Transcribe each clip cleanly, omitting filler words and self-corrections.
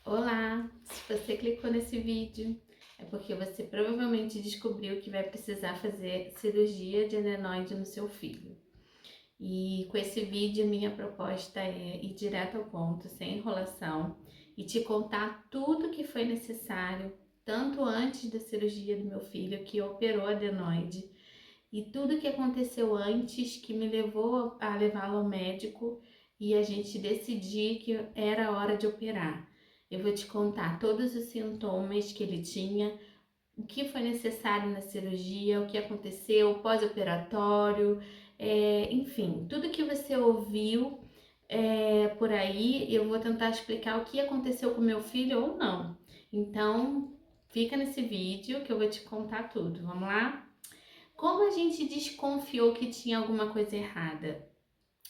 Olá! Se você clicou nesse vídeo, é porque você provavelmente descobriu que vai precisar fazer cirurgia de adenoide no seu filho. E com esse vídeo, minha proposta é ir direto ao ponto, sem enrolação, e te contar tudo o que foi necessário, tanto antes da cirurgia do meu filho, que operou adenoide, e tudo o que aconteceu antes que me levou a levá-lo ao médico e a gente decidir que era a hora de operar. Eu vou te contar todos os sintomas que ele tinha, o que foi necessário na cirurgia, o que aconteceu pós-operatório, enfim, tudo que você ouviu por aí, eu vou tentar explicar o que aconteceu com meu filho ou não. Então, fica nesse vídeo que eu vou te contar tudo. Vamos lá? Como a gente desconfiou que tinha alguma coisa errada?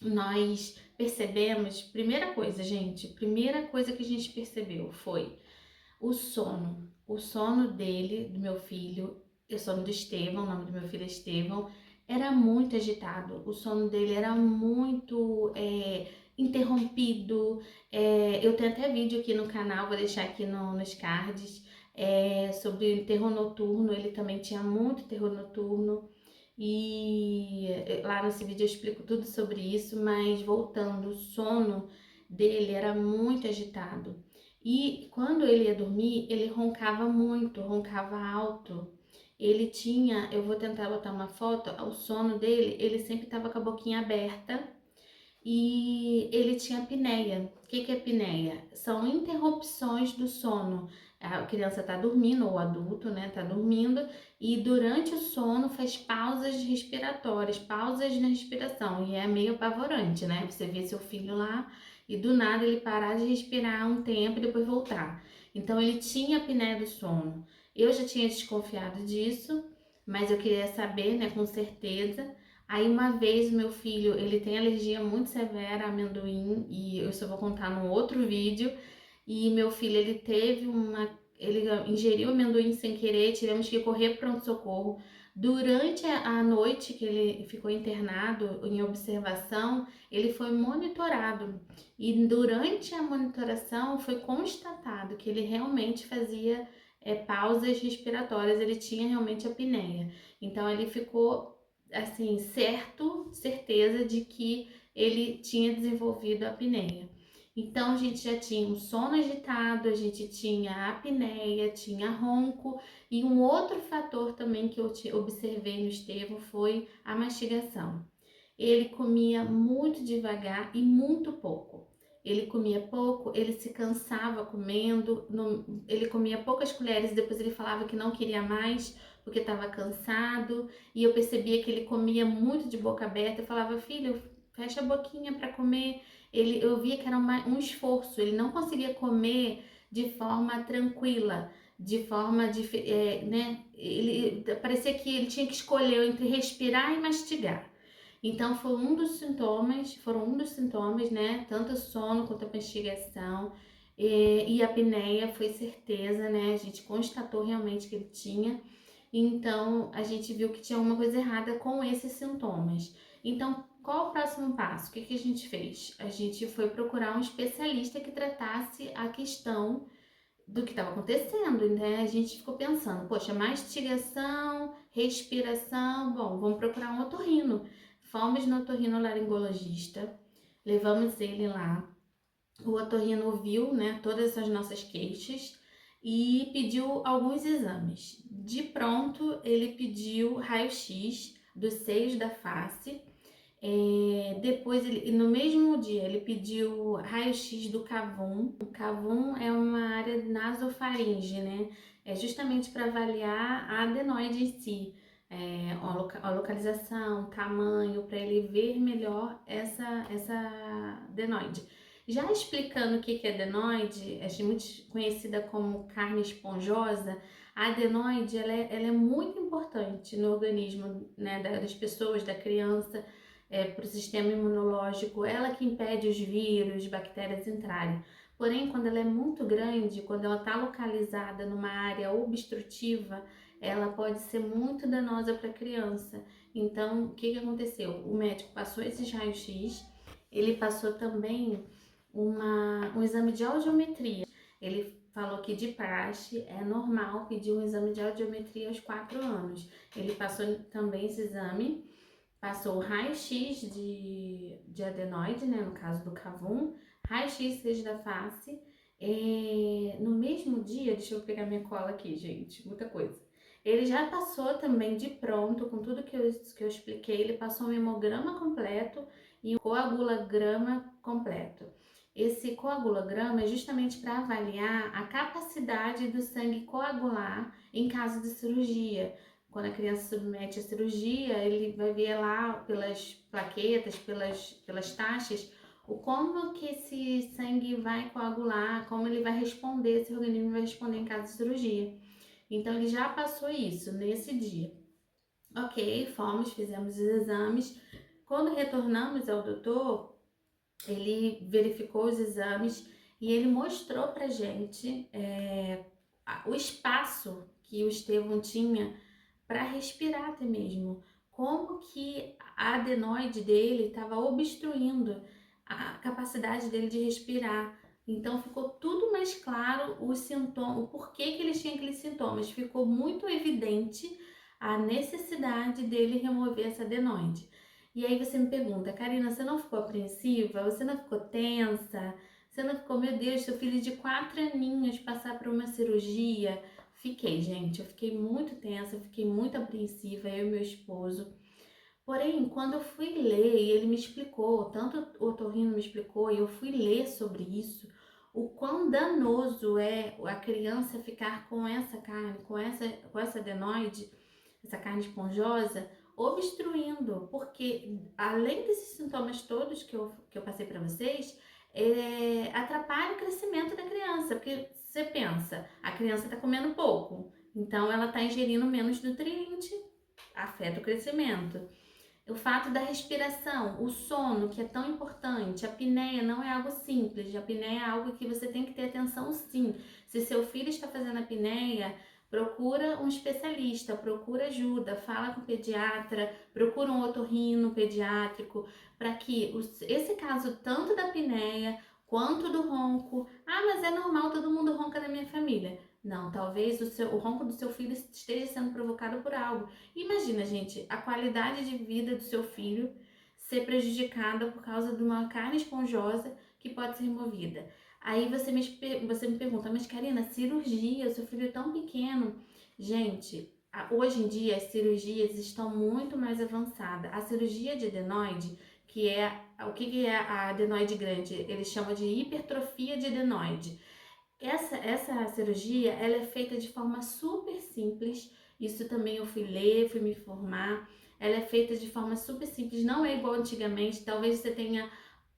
Nós percebemos, primeira coisa que a gente percebeu foi o sono. O sono dele, do meu filho, o sono do Estevão, o nome do meu filho é Estevão, era muito agitado. O sono dele era muito interrompido. Eu tenho até vídeo aqui no canal, vou deixar aqui nos cards, sobre terror noturno. Ele também tinha muito terror noturno. E lá nesse vídeo eu explico tudo sobre isso, mas voltando, o sono dele era muito agitado. E quando ele ia dormir, ele roncava muito, roncava alto. Ele tinha, eu vou tentar botar uma foto, o sono dele, ele sempre estava com a boquinha aberta e ele tinha apneia. O que é apneia? São interrupções do sono. A criança está dormindo, ou o adulto, né, está dormindo, e durante o sono faz pausas respiratórias, pausas na respiração, e é meio apavorante, né? Você vê seu filho lá e do nada ele parar de respirar um tempo e depois voltar. Então ele tinha apneia do sono. Eu já tinha desconfiado disso, mas eu queria saber, né, com certeza. Aí uma vez o meu filho, ele tem alergia muito severa a amendoim e eu só vou contar num outro vídeo. E meu filho, ele ingeriu amendoim sem querer, tivemos que correr para pronto-socorro. Durante a noite que ele ficou internado em observação, ele foi monitorado. E durante a monitoração foi constatado que ele realmente fazia pausas respiratórias, ele tinha realmente apneia. Então ele ficou assim, certeza de que ele tinha desenvolvido a apneia. Então a gente já tinha um sono agitado, a gente tinha apneia, tinha ronco e um outro fator também que eu observei no Estevão foi a mastigação. Ele comia muito devagar e muito pouco. Ele comia pouco, ele se cansava comendo, ele comia poucas colheres e depois ele falava que não queria mais porque estava cansado. E eu percebia que ele comia muito de boca aberta. Eu falava, filho, fecha a boquinha para comer. Eu via que era um esforço, ele não conseguia comer de forma tranquila, de forma, né? Parecia que ele tinha que escolher entre respirar e mastigar. Então foram um dos sintomas, né? Tanto o sono quanto a mastigação e a apneia foi certeza, né? A gente constatou realmente que ele tinha. Então a gente viu que tinha alguma coisa errada com esses sintomas. Então, qual o próximo passo? O que a gente fez? A gente foi procurar um especialista que tratasse a questão do que estava acontecendo, né? A gente ficou pensando, poxa, mastigação, respiração, bom, vamos procurar um otorrino. Fomos no otorrinolaringologista, levamos ele lá. O otorrino viu, né, todas as nossas queixas e pediu alguns exames. De pronto, ele pediu raio-x dos seios da face. Depois, no mesmo dia, ele pediu raio-x do cavum. O cavum é uma área nasofaringe, né? É justamente para avaliar a adenoide em si, a localização, o tamanho, para ele ver melhor essa adenoide. Já explicando o que é adenoide, é muito conhecida como carne esponjosa. A adenoide ela é muito importante no organismo, né, das pessoas, da criança, para o sistema imunológico, ela que impede os vírus, bactérias entrarem. Porém, quando ela é muito grande, quando ela está localizada numa área obstrutiva, ela pode ser muito danosa para a criança. Então, o que aconteceu? O médico passou esses raios-x, ele passou também um exame de audiometria. Ele falou que de praxe é normal pedir um exame de audiometria aos 4 anos. Ele passou também esse exame, passou o raio-x de adenoide, né, no caso do cavum, raio-x seja da face. No mesmo dia, deixa eu pegar minha cola aqui, gente, muita coisa. Ele já passou também de pronto, com tudo que eu expliquei, ele passou um hemograma completo e um coagulograma completo. Esse coagulograma é justamente para avaliar a capacidade do sangue coagular em caso de cirurgia. Quando a criança submete à cirurgia, ele vai ver lá pelas plaquetas, pelas taxas, o como que esse sangue vai coagular, como ele vai responder, esse organismo vai responder em caso de cirurgia. Então, ele já passou isso nesse dia. Ok, fomos, fizemos os exames. Quando retornamos ao doutor, ele verificou os exames e ele mostrou pra gente o espaço que o Estevão tinha para respirar até mesmo. Como que a adenoide dele estava obstruindo a capacidade dele de respirar. Então ficou tudo mais claro os sintomas, o porquê que ele tinha aqueles sintomas. Ficou muito evidente a necessidade dele remover essa adenoide. E aí você me pergunta, Karina, você não ficou apreensiva? Você não ficou tensa? Você não ficou, meu Deus, seu filho de 4 aninhos passar por uma cirurgia? Fiquei, gente, eu fiquei muito tensa, eu fiquei muito apreensiva, eu e meu esposo. Porém, quando eu fui ler, e ele me explicou, tanto o otorrino me explicou, e eu fui ler sobre isso, o quão danoso é a criança ficar com essa carne, com essa adenoide, essa carne esponjosa, obstruindo, porque além desses sintomas todos que eu passei para vocês, atrapalha o crescimento da criança, porque você pensa, a criança está comendo pouco, então ela está ingerindo menos nutriente, afeta o crescimento. O fato da respiração, o sono, que é tão importante, a apneia não é algo simples, a apneia é algo que você tem que ter atenção sim. Se seu filho está fazendo apneia, procura um especialista, procura ajuda, fala com o pediatra, procura um otorrino pediátrico, para que esse caso tanto da apneia quanto do ronco, mas é normal, todo mundo ronca na minha família. Não, talvez o ronco do seu filho esteja sendo provocado por algo. Imagina, gente, a qualidade de vida do seu filho ser prejudicada por causa de uma carne esponjosa que pode ser removida. Aí você me pergunta, mas Karina, cirurgia, o seu filho é tão pequeno. Gente, hoje em dia as cirurgias estão muito mais avançadas. A cirurgia de adenoide, o que é a adenoide grande? Eles chamam de hipertrofia de adenoide. Essa cirurgia, ela é feita de forma super simples, isso também eu fui ler, fui me informar, ela é feita de forma super simples, não é igual antigamente, talvez você tenha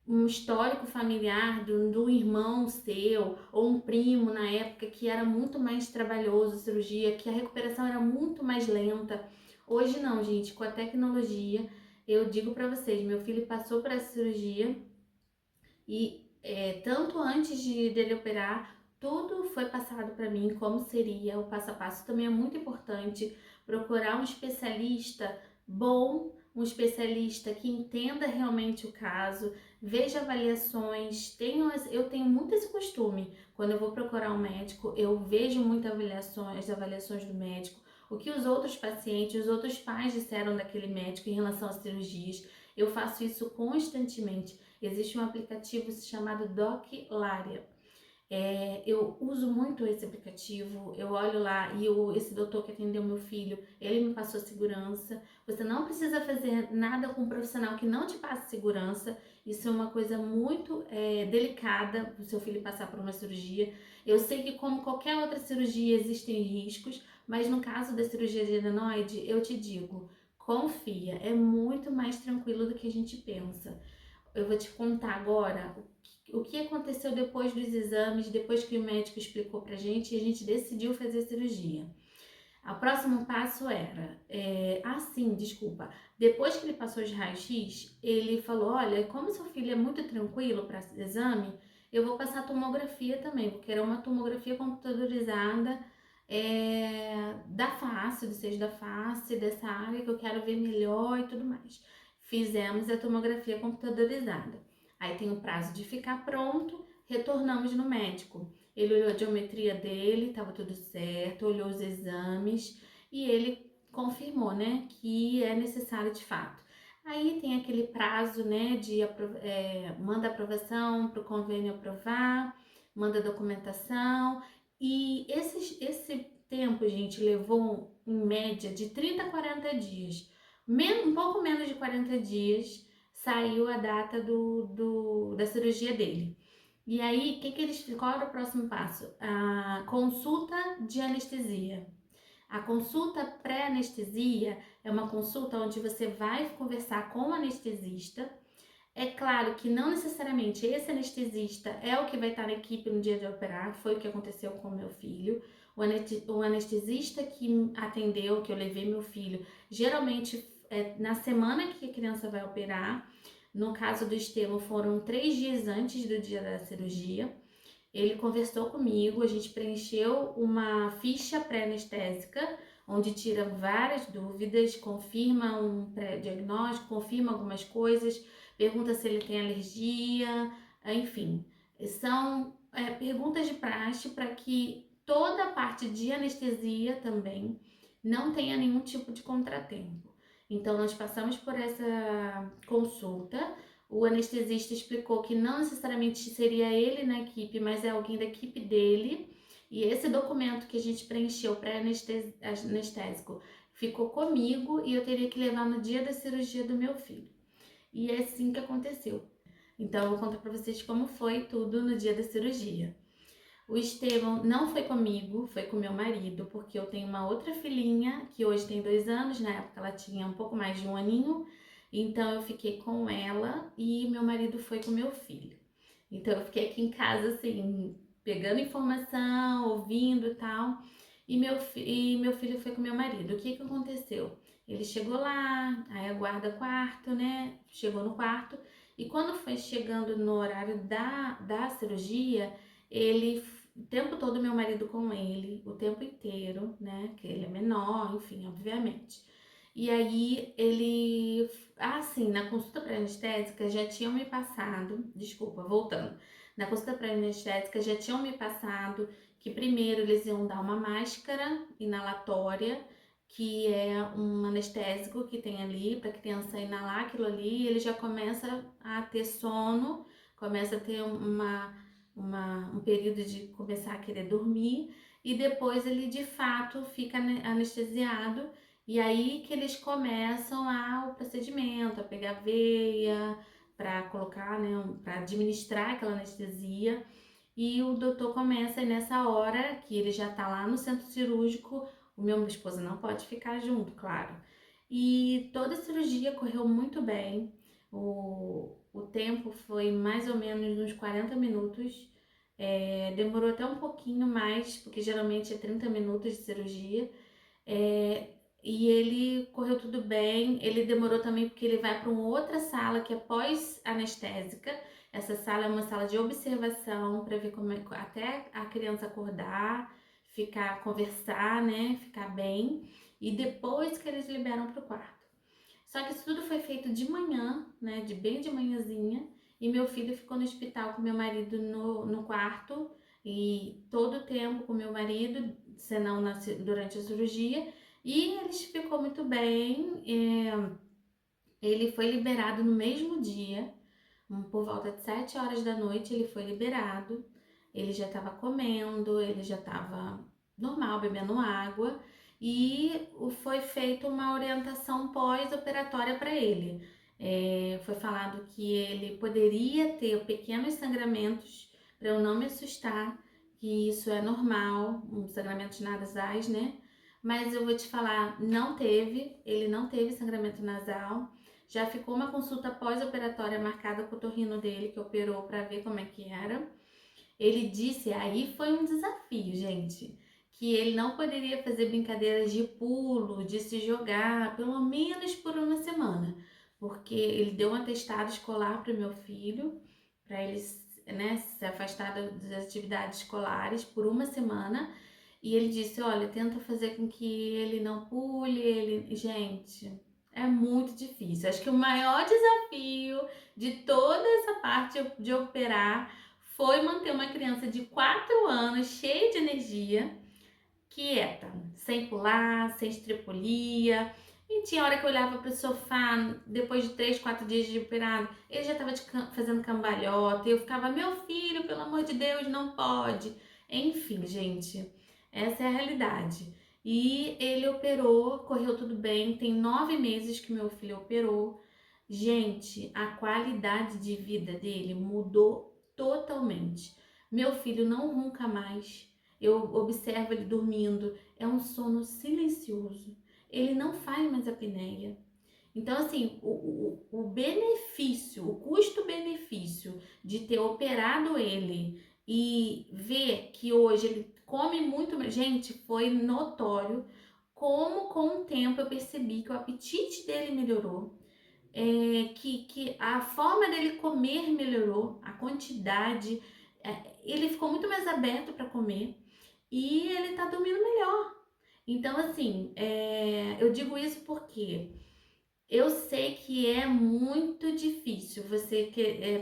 um histórico familiar do irmão seu, ou um primo na época que era muito mais trabalhoso a cirurgia, que a recuperação era muito mais lenta. Hoje não, gente, com a tecnologia, eu digo pra vocês, meu filho passou por essa cirurgia e tanto antes dele operar, tudo foi passado para mim, como seria, o passo a passo também é muito importante. Procurar um especialista bom, um especialista que entenda realmente o caso, veja avaliações. Eu tenho muito esse costume, quando eu vou procurar um médico, eu vejo muitas avaliações do médico, o que os outros pacientes, os outros pais disseram daquele médico em relação às cirurgias. Eu faço isso constantemente. Existe um aplicativo chamado DocLaria. Eu uso muito esse aplicativo, eu olho lá e esse doutor que atendeu meu filho, ele me passou segurança. Você não precisa fazer nada com um profissional que não te passe segurança. Isso é uma coisa muito delicada, o seu filho passar por uma cirurgia. Eu sei que como qualquer outra cirurgia existem riscos, mas no caso da cirurgia de adenoide, eu te digo, confia, é muito mais tranquilo do que a gente pensa. Eu vou te contar agora o que aconteceu depois dos exames, depois que o médico explicou pra gente e a gente decidiu fazer a cirurgia. O próximo passo era, depois que ele passou os raios-x, ele falou, olha, como seu filho é muito tranquilo para esse exame, eu vou passar a tomografia também, porque era uma tomografia computadorizada da face, do seio da face, dessa área que eu quero ver melhor e tudo mais. Fizemos a tomografia computadorizada. Aí tem o prazo de ficar pronto, retornamos no médico. Ele olhou a diometria dele, estava tudo certo, olhou os exames e ele confirmou, né, que é necessário de fato. Aí tem aquele prazo, né, de manda aprovação para o convênio aprovar, manda documentação, e esse tempo, gente, levou em média de 30 a 40 dias. Um pouco menos de 40 dias saiu a data da cirurgia dele. E aí, qual era o próximo passo? A consulta de anestesia. A consulta pré-anestesia é uma consulta onde você vai conversar com o anestesista. É claro que não necessariamente esse anestesista é o que vai estar na equipe no dia de operar, foi o que aconteceu com o meu filho. O anestesista que atendeu, que eu levei meu filho, geralmente é na semana que a criança vai operar. No caso do Estevão, foram 3 dias antes do dia da cirurgia. Ele conversou comigo, a gente preencheu uma ficha pré-anestésica, onde tira várias dúvidas, confirma um pré-diagnóstico, confirma algumas coisas, pergunta se ele tem alergia, enfim. São perguntas de praxe para que toda a parte de anestesia também não tenha nenhum tipo de contratempo. Então, nós passamos por essa consulta. O anestesista explicou que não necessariamente seria ele na equipe, mas é alguém da equipe dele. E esse documento que a gente preencheu pré-anestésico ficou comigo e eu teria que levar no dia da cirurgia do meu filho. E é assim que aconteceu. Então eu vou contar para vocês como foi tudo no dia da cirurgia. O Estevão não foi comigo, foi com meu marido, porque eu tenho uma outra filhinha que hoje tem 2 anos, na época ela tinha um pouco mais de 1 aninho, então eu fiquei com ela e meu marido foi com meu filho. Então eu fiquei aqui em casa assim, pegando informação, ouvindo e tal, e meu filho foi com meu marido. O que aconteceu? Ele chegou lá, aí aguarda quarto, né? Chegou no quarto e quando foi chegando no horário da cirurgia, ele o tempo todo meu marido com ele, o tempo inteiro, né? Que ele é menor, enfim, obviamente. E aí ele, assim, na consulta pré-anestésica já tinham me passado, desculpa, voltando. Na consulta pré-anestésica já tinham me passado que primeiro eles iam dar uma máscara inalatória, que é um anestésico que tem ali para a criança inalar aquilo ali, e ele já começa a ter sono, começa a ter um período de começar a querer dormir, e depois ele de fato fica anestesiado, e aí que eles começam o procedimento, a pegar veia, para colocar, né, para administrar aquela anestesia, e o doutor começa nessa hora que ele já tá lá no centro cirúrgico, o meu esposo não pode ficar junto, claro. E toda a cirurgia correu muito bem, o tempo foi mais ou menos uns 40 minutos, demorou até um pouquinho mais, porque geralmente é 30 minutos de cirurgia, e ele correu tudo bem. Ele demorou também porque ele vai para uma outra sala que é pós-anestésica. Essa sala é uma sala de observação para ver como até a criança acordar, conversar, né, ficar bem, e depois que eles liberam para o quarto. Só que isso tudo foi feito de manhã, né, bem de manhãzinha, e meu filho ficou no hospital com meu marido no quarto, e todo o tempo com meu marido, senão durante a cirurgia, e ele ficou muito bem. Ele foi liberado no mesmo dia, por volta de 7 horas da noite ele foi liberado, ele já estava comendo, ele já estava normal, bebendo água, e foi feita uma orientação pós-operatória para ele. Foi falado que ele poderia ter pequenos sangramentos, para eu não me assustar, que isso é normal, sangramentos nasais, né? Mas eu vou te falar, ele não teve sangramento nasal. Já ficou uma consulta pós-operatória marcada com o otorrino dele, que operou, para ver como é que era. Ele disse, aí foi um desafio, gente, que ele não poderia fazer brincadeiras de pulo, de se jogar, pelo menos por uma semana, porque ele deu um atestado escolar para o meu filho, para ele, né, se afastar das atividades escolares por uma semana, e ele disse, olha, tenta fazer com que ele não pule, gente, é muito difícil. Acho que o maior desafio de toda essa parte de operar foi manter uma criança de 4 anos, cheia de energia, quieta, sem pular, sem estripulia. E tinha hora que eu olhava pro sofá, depois de 3, 4 dias de operado, ele já estava fazendo cambalhota, e eu ficava, meu filho, pelo amor de Deus, não pode. Enfim, gente, essa é a realidade. E ele operou, correu tudo bem, tem 9 meses que meu filho operou. Gente, a qualidade de vida dele mudou totalmente. Meu filho não ronca mais. Eu observo ele dormindo, é um sono silencioso. Ele não faz mais apneia. Então, assim, o benefício, o custo-benefício de ter operado ele e ver que hoje ele come muito, gente, foi notório como com o tempo eu percebi que o apetite dele melhorou, que a forma dele comer melhorou, a quantidade, ele ficou muito mais aberto para comer e ele tá dormindo melhor. Então, assim, eu digo isso porque eu sei que é muito difícil você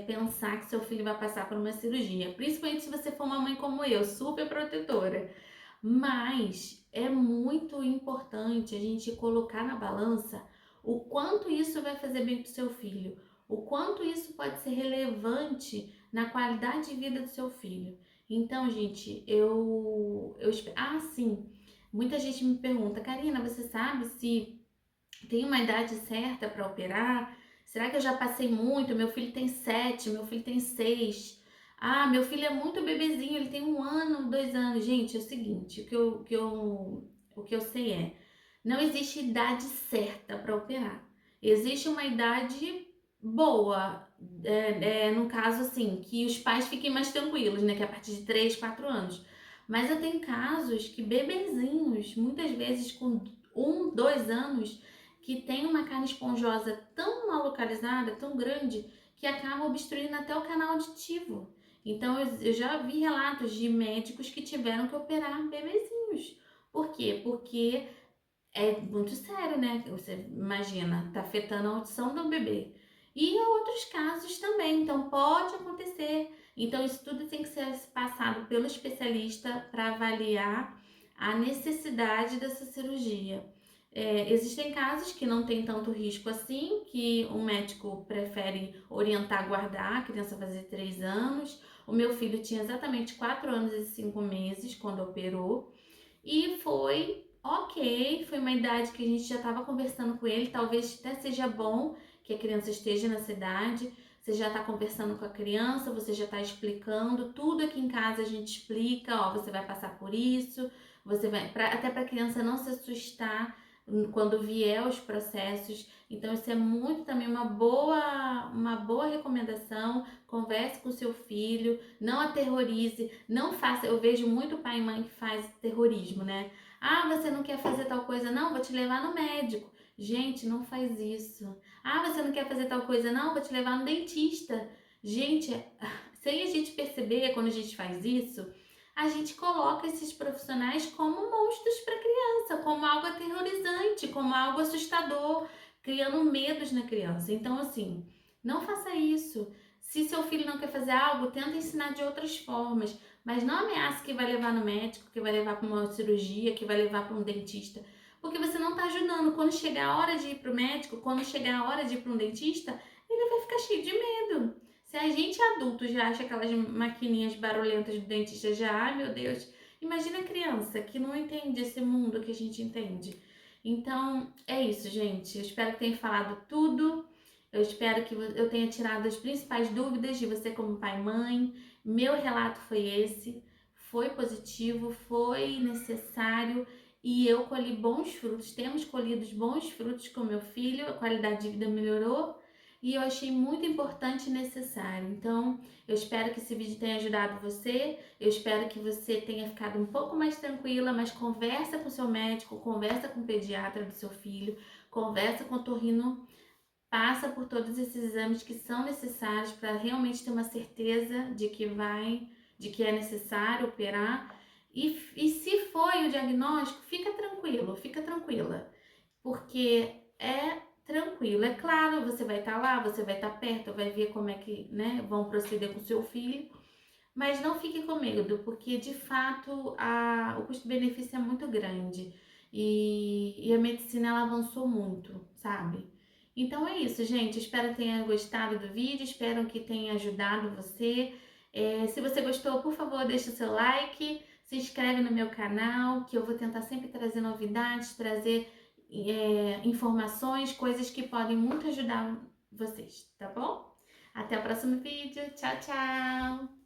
pensar que seu filho vai passar por uma cirurgia, principalmente se você for uma mãe como eu, super protetora. Mas é muito importante a gente colocar na balança o quanto isso vai fazer bem para o seu filho, o quanto isso pode ser relevante na qualidade de vida do seu filho. Então, gente, sim, muita gente me pergunta, Karina, você sabe se tem uma idade certa para operar? Será que eu já passei muito? Meu filho tem 7, meu filho tem 6. Ah, meu filho é muito bebezinho, ele tem 1 ano, 2 anos. Gente, é o seguinte, o que eu sei não existe idade certa para operar. Existe uma idade boa, no caso assim, que os pais fiquem mais tranquilos, né? Que é a partir de 3, 4 anos. Mas eu tenho casos que bebezinhos, muitas vezes com 1, 2 anos, que tem uma carne esponjosa tão mal localizada, tão grande, que acaba obstruindo até o canal auditivo. Então eu já vi relatos de médicos que tiveram que operar bebezinhos. Por quê? Porque é muito sério, né? Você imagina, tá afetando a audição do bebê. E há outros casos também, então pode acontecer. Então isso tudo tem que ser passado pelo especialista para avaliar a necessidade dessa cirurgia. Existem casos que não tem tanto risco assim, que o médico prefere orientar a guardar a criança fazer 3 anos. O meu filho tinha exatamente 4 anos e 5 meses quando operou. E foi ok, foi uma idade que a gente já estava conversando com ele, talvez até seja bom que a criança esteja nessa idade. Você já está conversando com a criança, você já está explicando, tudo aqui em casa a gente explica, ó, você vai passar por isso, você vai, até para a criança não se assustar quando vier os processos. Então isso é muito também uma boa recomendação. Converse com o seu filho, não aterrorize, não faça. Eu vejo muito pai e mãe que faz terrorismo, né? Ah, você não quer fazer tal coisa? Não, vou te levar no médico. Gente, não faz isso. Ah, você não quer fazer tal coisa? Não, vou te levar no dentista. Gente, sem a gente perceber quando a gente faz isso, a gente coloca esses profissionais como monstros para criança, como algo aterrorizante, como algo assustador, criando medos na criança. Então, assim, não faça isso. Se seu filho não quer fazer algo, tenta ensinar de outras formas, mas não ameace que vai levar no médico, que vai levar para uma cirurgia, que vai levar para um dentista, porque você não está ajudando. Quando chegar a hora de ir para o médico, quando chegar a hora de ir para um dentista, ele vai ficar cheio de medo. Se a gente adulto já acha aquelas maquininhas barulhentas do dentista já, ai meu Deus, imagina a criança que não entende esse mundo que a gente entende. Então, é isso, gente. Eu espero que tenha falado tudo. Eu espero que eu tenha tirado as principais dúvidas de você como pai e mãe. Meu relato foi esse. Foi positivo, foi necessário e eu colhi bons frutos. Temos colhido bons frutos com meu filho, a qualidade de vida melhorou e eu achei muito importante e necessário. Então, eu espero que esse vídeo tenha ajudado você. Eu espero que você tenha ficado um pouco mais tranquila, mas conversa com seu médico, conversa com o pediatra do seu filho, conversa com o otorrino, passa por todos esses exames que são necessários para realmente ter uma certeza de que é necessário operar. E se foi o diagnóstico, fica tranquilo, fica tranquila, porque é tranquilo. É claro, você vai estar lá, você vai estar perto, vai ver como é que, né, vão proceder com o seu filho, Mas não fique com medo, porque de fato o custo-benefício é muito grande e a medicina ela avançou muito, sabe? Então é isso, gente. Espero que tenha gostado do vídeo, espero que tenha ajudado você. Se você gostou, por favor, deixa o seu like, se inscreve no meu canal, que eu vou tentar sempre trazer novidades, trazer informações, coisas que podem muito ajudar vocês, tá bom? Até o próximo vídeo. Tchau, tchau!